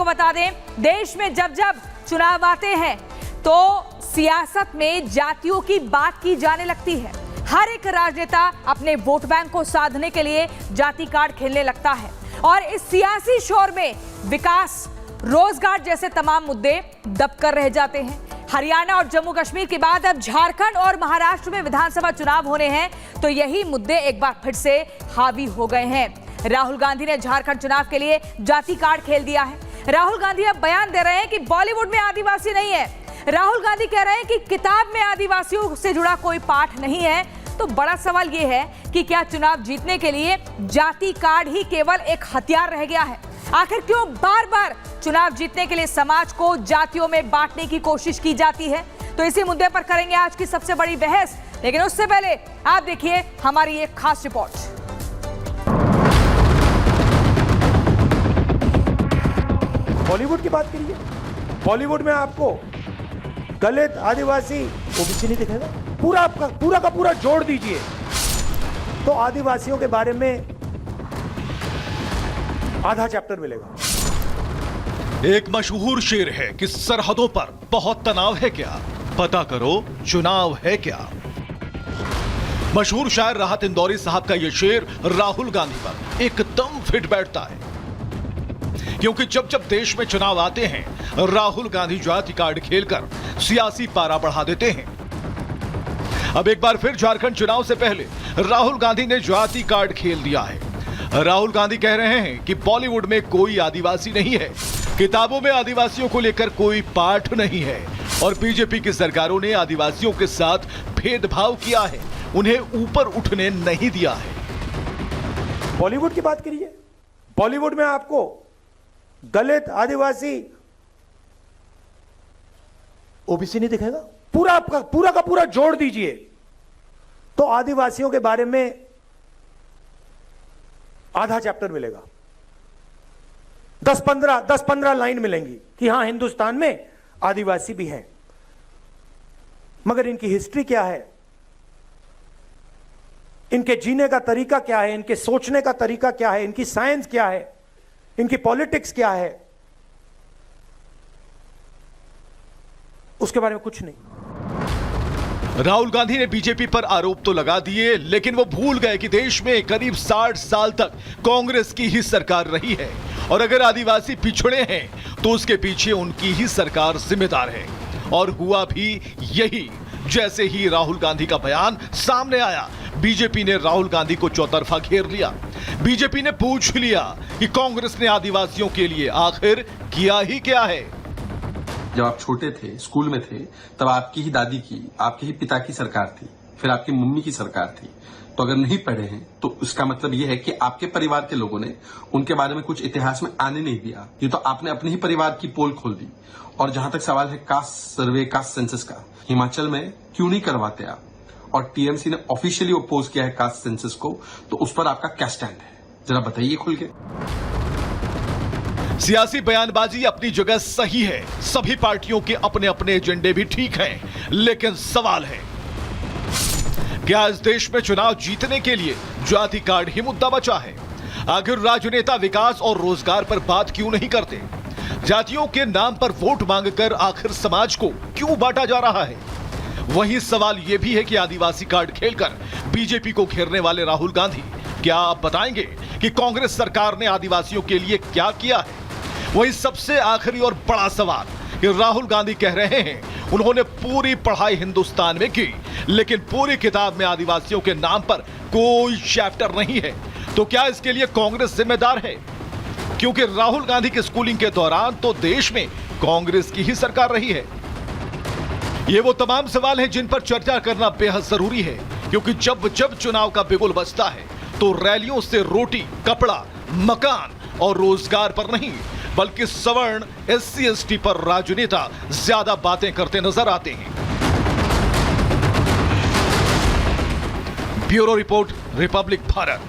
बता दें, देश में जब जब चुनाव आते हैं तो सियासत में जातियों की बात की जाने लगती है। हर एक राजनेता अपने वोट बैंक को साधने के लिए जाति कार्ड खेलने लगता है और इस सियासी शोर में विकास, रोजगार जैसे तमाम मुद्दे दबकर रह जाते हैं। हरियाणा और जम्मू कश्मीर के बाद अब झारखंड और महाराष्ट्र में विधानसभा चुनाव होने हैं, तो यही मुद्दे एक बार फिर से हावी हो गए हैं। राहुल गांधी ने झारखंड चुनाव के लिए जाति कार्ड खेल दिया है। राहुल गांधी अब बयान दे रहे हैं कि बॉलीवुड में आदिवासी नहीं है। राहुल गांधी कह रहे हैं कि किताब में आदिवासियों से जुड़ा कोई पाठ नहीं है। तो बड़ा सवाल यह है कि क्या चुनाव जीतने के लिए जाति कार्ड ही केवल एक हथियार रह गया है? आखिर क्यों बार बार चुनाव जीतने के लिए समाज को जातियों में बांटने की कोशिश की जाती है? तो इसी मुद्दे पर करेंगे आज की सबसे बड़ी बहस, लेकिन उससे पहले आप देखिए हमारी एक खास रिपोर्ट। बॉलीवुड की बात करिए। बॉलीवुड में आपको दलित, आदिवासी, ओबीसी नहीं दिखेगा। पूरा का पूरा जोड़ दीजिए तो आदिवासियों के बारे में आधा चैप्टर मिलेगा। एक मशहूर शेर है कि सरहदों पर बहुत तनाव है क्या, पता करो चुनाव है क्या। मशहूर शायर राहत इंदौरी साहब का यह शेर राहुल गांधी पर एकदम फिट बैठता है, क्योंकि जब जब देश में चुनाव आते हैं राहुल गांधी जाति कार्ड खेलकर सियासी पारा बढ़ा देते हैं। अब एक बार फिर झारखंड चुनाव से पहले राहुल गांधी ने जाति कार्ड खेल दिया है। राहुल गांधी कह रहे हैं कि बॉलीवुड में कोई आदिवासी नहीं है, किताबों में आदिवासियों को लेकर कोई पाठ नहीं है और बीजेपी की सरकारों ने आदिवासियों के साथ भेदभाव किया है, उन्हें ऊपर उठने नहीं दिया है। बॉलीवुड की बात करिए। बॉलीवुड में आपको दलित, आदिवासी, ओबीसी नहीं दिखेगा। पूरा का पूरा जोड़ दीजिए तो आदिवासियों के बारे में आधा चैप्टर मिलेगा। 10-15 लाइन मिलेंगी कि हां हिंदुस्तान में आदिवासी भी हैं, मगर इनकी हिस्ट्री क्या है, इनके जीने का तरीका क्या है, इनके सोचने का तरीका क्या है, इनकी साइंस क्या है, इनकी पॉलिटिक्स क्या है, उसके बारे में कुछ नहीं। राहुल गांधी ने बीजेपी पर आरोप तो लगा दिए, लेकिन वो भूल गए कि देश में करीब 60 साल तक कांग्रेस की ही सरकार रही है और अगर आदिवासी पिछड़े हैं तो उसके पीछे उनकी ही सरकार जिम्मेदार है। और हुआ भी यही। जैसे ही राहुल गांधी का बयान सामने आया, बीजेपी ने राहुल गांधी को चौतरफा घेर लिया। बीजेपी ने पूछ लिया कि कांग्रेस ने आदिवासियों के लिए आखिर किया ही क्या है। जब आप छोटे थे, स्कूल में थे, तब आपकी ही दादी की, आपके ही पिता की सरकार थी, फिर आपकी मम्मी की सरकार थी। तो अगर नहीं पढ़े हैं तो इसका मतलब यह है कि आपके परिवार के लोगों ने उनके बारे में कुछ इतिहास में आने नहीं दिया। ये तो आपने अपने ही परिवार की पोल खोल दी। और जहां तक सवाल है कास्ट सर्वे, कास्ट सेंसस का, हिमाचल में क्यों नहीं करवाते आप? और टीएमसी ने ऑफिशियली अपोज किया है कास्ट सेंसस को, तो उस पर आपका क्या स्टैंड है, जरा बताइए खुल के। सियासी बयानबाजी अपनी जगह सही है, सभी पार्टियों के अपने अपने एजेंडे भी ठीक हैं, लेकिन सवाल है क्या इस देश में चुनाव जीतने के लिए जाति कार्ड ही मुद्दा बचा है? आखिर राजनेता विकास और रोजगार पर बात क्यों नहीं करते? जातियों के नाम पर वोट मांगकर आखिर समाज को क्यों बांटा जा रहा है? वहीं सवाल यह भी है कि आदिवासी कार्ड खेलकर बीजेपी को घेरने वाले राहुल गांधी क्या आप बताएंगे कि कांग्रेस सरकार ने आदिवासियों के लिए क्या किया है? वही सबसे आखिरी और बड़ा सवाल कि राहुल गांधी कह रहे हैं उन्होंने पूरी पढ़ाई हिंदुस्तान में की, लेकिन पूरी किताब में आदिवासियों के नाम पर कोई चैप्टर नहीं है। तो क्या इसके लिए कांग्रेस जिम्मेदार है? क्योंकि राहुल गांधी की स्कूलिंग के दौरान तो देश में कांग्रेस की ही सरकार रही है। ये वो तमाम सवाल हैं जिन पर चर्चा करना बेहद जरूरी है, क्योंकि जब जब चुनाव का बिगुल बजता है तो रैलियों से रोटी, कपड़ा, मकान और रोजगार पर नहीं, बल्कि सवर्ण, SC/ST पर राजनेता ज्यादा बातें करते नजर आते हैं। Bureau report, Republic Bharat.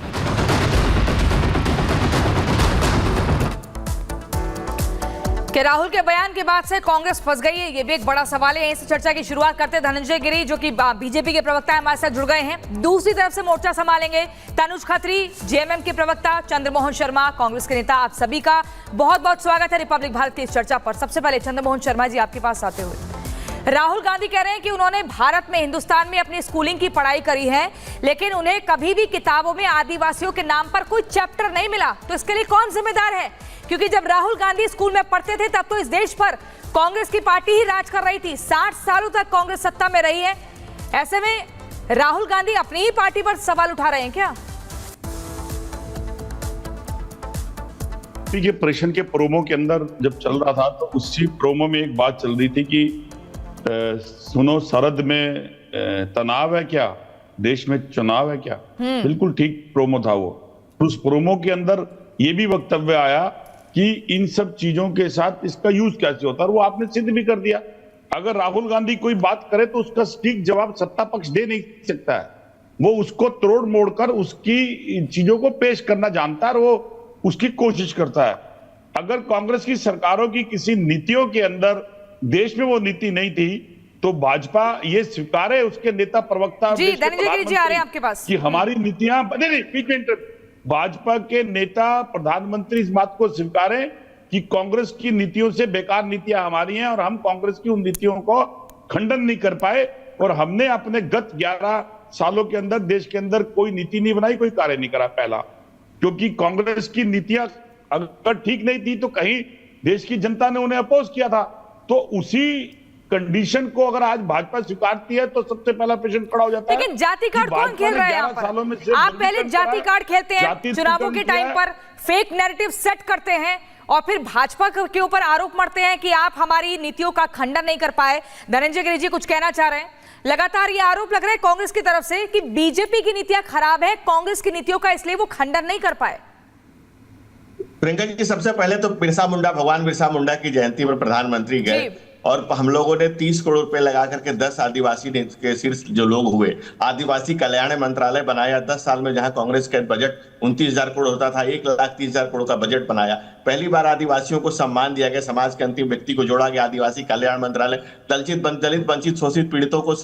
कि राहुल के बयान के बाद से कांग्रेस फंस गई है, ये भी एक बड़ा सवाल है। यहीं से चर्चा की शुरुआत करते हैं। धनंजय गिरी जो कि बीजेपी के प्रवक्ता है, हमारे साथ जुड़ गए हैं। दूसरी तरफ से मोर्चा संभालेंगे तनुज खत्री, जेएमएम के प्रवक्ता चंद्रमोहन शर्मा, कांग्रेस के नेता। आप सभी का बहुत बहुत स्वागत है रिपब्लिक भारत की इस चर्चा पर। सबसे पहले चंद्रमोहन शर्मा जी, आपके पास आते हुए, राहुल गांधी कह रहे हैं कि उन्होंने भारत में, हिंदुस्तान में अपनी स्कूलिंग की पढ़ाई करी है, लेकिन उन्हें कभी भी किताबों में आदिवासियों के नाम पर कोई चैप्टर नहीं मिला। तो इसके लिए कौन जिम्मेदार है? क्योंकि जब राहुल गांधी स्कूल में पढ़ते थे तब तो इस देश पर कांग्रेस की पार्टी ही राज कर रही थी। 60 सालों तक कांग्रेस सत्ता में रही है। ऐसे में राहुल गांधी अपनी ही पार्टी पर सवाल उठा रहे हैं क्या? के प्रश्न के प्रोमो के अंदर जब चल रहा था तो उसी प्रोमो में एक बात चल रही थी कि सुनो, सरहद में तनाव है क्या, देश में चुनाव है क्या। बिल्कुल ठीक प्रोमो था वो। उस प्रोमो के अंदर ये भी वक्तव्य आया कि इन सब चीजों के साथ इसका यूज कैसे होता है, और वो आपने सिद्ध भी कर दिया। अगर राहुल गांधी कोई बात करे तो उसका सटीक जवाब सत्ता पक्ष दे नहीं सकता है। वो उसको तोड़ मोड़ कर उसकी चीजों को पेश करना जानता है और वो उसकी कोशिश करता है। अगर कांग्रेस की सरकारों की किसी नीतियों के अंदर देश में वो नीति नहीं थी तो भाजपा ये स्वीकारे, उसके नेता प्रवक्ता जी धनंजय गिरी जी आ रहे हैं आपके पास, कि हमारी नीतियां भाजपा के नेता प्रधानमंत्री इस बात को स्वीकारें कि कांग्रेस की नीतियों से बेकार नीतियां हमारी हैं और हम कांग्रेस की उन नीतियों को खंडन नहीं कर पाए, और हमने अपने गत 11 सालों के अंदर देश के अंदर कोई नीति नहीं बनाई, कोई कार्य नहीं करा। पहला, क्योंकि कांग्रेस की नीतियां अगर ठीक नहीं थी तो कहीं देश की जनता ने उन्हें अपोज किया था। तो उसी कंडीशन को अगर आज भाजपा स्वीकारती है तो सबसे पहला प्रश्न खड़ा हो जाता है। लेकिन जाति कार्ड कौन खेल रहा है यहाँ पर? आप पहले जाति कार्ड खेलते हैं, चुनावों के टाइम पर फेक नैरेटिव सेट करते हैं और फिर भाजपा के ऊपर आरोप मढ़ते हैं कि आप हमारी नीतियों का खंडन नहीं कर पाए। धनंजय गिरी जी कुछ कहना चाह रहे हैं? लगातार ये आरोप लग रहा है कांग्रेस की तरफ से कि बीजेपी की नीतियां खराब है, कांग्रेस की नीतियों का, इसलिए वो खंडन नहीं कर पाए। प्रियंका जी, सबसे पहले तो बिरसा मुंडा, भगवान बिरसा मुंडा की जयंती पर प्रधानमंत्री गए और हम लोगों ने 30 करोड़ रुपए लगा करके 10 आदिवासी के शीर्ष जो लोग हुए, आदिवासी कल्याण मंत्रालय बनाया। 10 साल में जहां कांग्रेस का बजट 29,000 करोड़ होता था, 1,30,000 करोड़ का बजट बनाया। पहली बार आदिवासियों को सम्मान दिया गया, समाज के अंतिम व्यक्ति को जोड़ा गया। आदिवासी कल्याण मंत्रालय दलित वंचित शोषित पीड़ितों को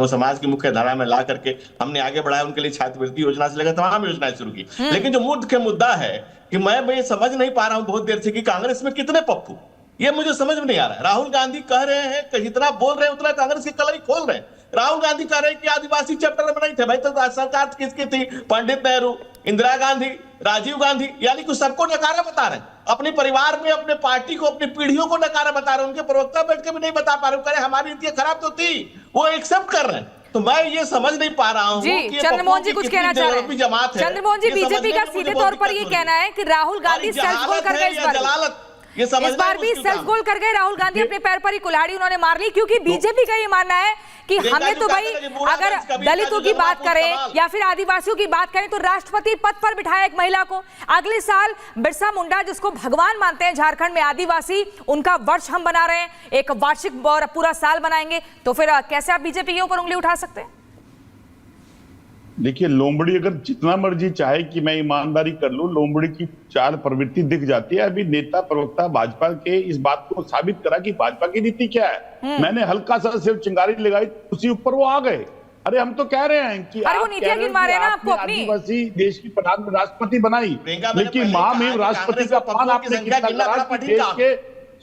समाज की मुख्य धारा में ला करके हमने आगे बढ़ाया। उनके लिए छात्रवृत्ति योजना से लेकर तमाम योजनाएं शुरू की। लेकिन जो मुख्य मुद्दा है कि मैं ये समझ नहीं पा रहा हूं बहुत देर से कि कांग्रेस में कितने पप्पू, ये मुझे समझ में नहीं आ रहा है। राहुल गांधी कह रहे हैं कि जितना बोल रहे हैं उतना कांग्रेस की कलाई खोल रहे हैं। राहुल गांधी कह रहे हैं कि आदिवासी चैप्टर बनाई थे, भाई तो सरकार किसकी थी? पंडित नेहरू, इंदिरा गांधी, राजीव गांधी, यानी कि सबको नकारा बता रहे हैं। अपने परिवार में, अपने पार्टी को, अपनी पीढ़ियों को नकारा बता रहे हैं। उनके प्रवक्ता बैठ के भी नहीं बता पा रहे, कह रहे हमारी नीतियां खराब तो थी, वो एक्सेप्ट कर रहे हैं। तो मैं ये समझ नहीं पा रहा हूँ कि चंद्रमोहन जी कुछ कहना चाह रहे हैं? जमात है चंद्रमोहन जी, बीजेपी का सीधे तौर पर ये कहना है कि राहुल गांधी सेल्फ गोल कर गए इस बार भी सेल्फ गोल कर गए राहुल गांधी, अपने पैर पर ही कुल्हाड़ी उन्होंने मार ली। क्योंकि बीजेपी का ये मानना है कि हमें तो भाई अगर दलितों की बात करें या फिर आदिवासियों की बात करें तो राष्ट्रपति पद पर बिठाया एक महिला को। अगले साल बिरसा मुंडा, जिसको भगवान मानते हैं झारखंड में आदिवासी, उनका वर्ष हम बना रहे हैं, एक वार्षिक पूरा साल बनाएंगे। तो फिर कैसे आप बीजेपी के ऊपर उंगली उठा सकते हैं? देखिए, लोमड़ी अगर जितना मर्जी चाहे कि मैं ईमानदारी कर लूं, लोमड़ी की चाल प्रवृत्ति दिख जाती है। अभी नेता प्रवक्ता भाजपा के इस बात को साबित करा कि भाजपा की नीति क्या है। मैंने हल्का सा सिर्फ चिंगारी लगाई, उसी ऊपर वो आ गए। अरे हम तो कह रहे हैं कि वो नीतियां गिनवा रहे हैं ना आपको अपनी। आदिवासी देश की प्रधान राष्ट्रपति बनाई, लेकिन महामहिम राष्ट्रपति का अपमान आपने किया। देश के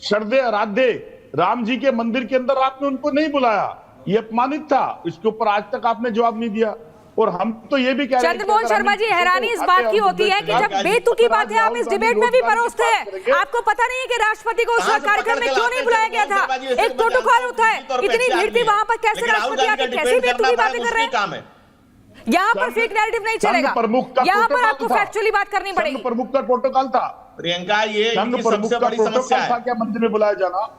श्रद्धेय आराध्य राम जी के मंदिर के अंदर आपने उनको नहीं बुलाया, ये अपमानित था। इसके ऊपर आज तक आपने जवाब नहीं दिया। और हम तो ये भी कह रहे हैं, चंद्रमोहन शर्मा जी, हैरानी इस बात की होती है कि जब बेतुकी बात है आप इस डिबेट में भी परोसते हैं। आपको पता नहीं है कि राष्ट्रपति को उस कार्यक्रम में क्यों नहीं बुलाया गया था? एक प्रोटोकॉल होता है, इतनी भीड़ थी वहां पर, कैसे राष्ट्रपति आके कैसी बेतुकी बातें कर रहे हैं? यहाँ पर फेक नैरेटिव नहीं चलेगा, यहाँ पर आपको फैक्चुअली बात करनी पड़ेगी। प्रमुख का प्रोटोकॉल था प्रियंका, ये सबसे बड़ी समस्या है। क्या मंदिर में बुलाया जाना?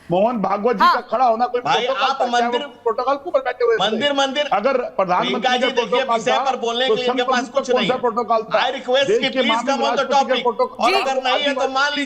मोहन भागवत जी का खड़ा होना कोई भाई, आप मंदिर प्रोटोकॉल को बैठे हुए मंदिर अगर प्रधानमंत्री जी देखिए विषय पर बोलने के लिए इनके पास कुछ नहीं है। प्रोटोकॉल था। आई रिक्वेस्ट कि please come on the topic, और अगर नहीं है तो मान लीजिए